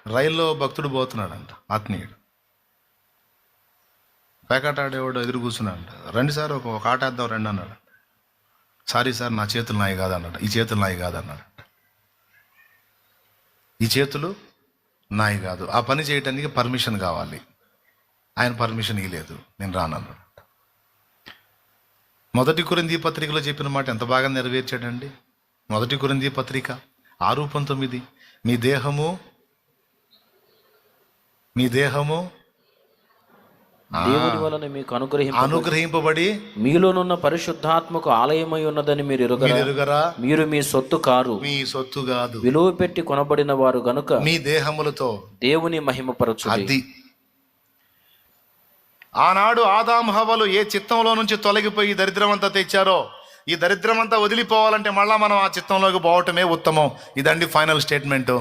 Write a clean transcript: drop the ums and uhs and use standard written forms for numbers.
రైల్లో భక్తుడు పోతున్నాడంట, ఆత్మీయుడు. పేకాట ఆడేవాడు ఎదురు కూర్చున్నాడంట. రండి సార్, ఒక ఆట వేద్దాం రండి అన్నాడు. సారీ సార్, నా చేతులు నాయి కాదన్నాడు. ఈ చేతులు నాయి కాదన్నాడు. ఈ చేతులు నాయి కాదు, ఆ పని చేయటానికి పర్మిషన్ కావాలి. ఆయన పర్మిషన్ ఇవ్వలేదు, నేను రానన్నాడు. 1 కొరింథీ పత్రికలో చెప్పిన మాట ఎంత బాగా నెరవేర్చాడండి. 1 కొరింథీ పత్రిక 6:19, మీ దేహము దేవుని వలన మీకు అనుగ్రహింపబడి మీలోనున్న పరిశుద్ధాత్మకు ఆలయమై ఉన్నదని మీరు ఎరుగరా. మీరు మీ సొత్తు కారు, మీ సొత్తు కాదు, విలువ పెట్టి కొనబడిన వారు గనుక మీ దేహములతో దేవుని మహిమపరచు. అది ఆనాడు ఆదాము హవ్వలు ఏ చిత్తంలో నుంచి తొలగిపోయి ఈ దరిద్రమంతా తెచ్చారో, ఈ దరిద్రమంతా వదిలిపోవాలంటే మళ్ళా మనం ఆ చిత్తంలోకి పోవటమే ఉత్తమం. ఇదండి ఫైనల్ స్టేట్మెంటు.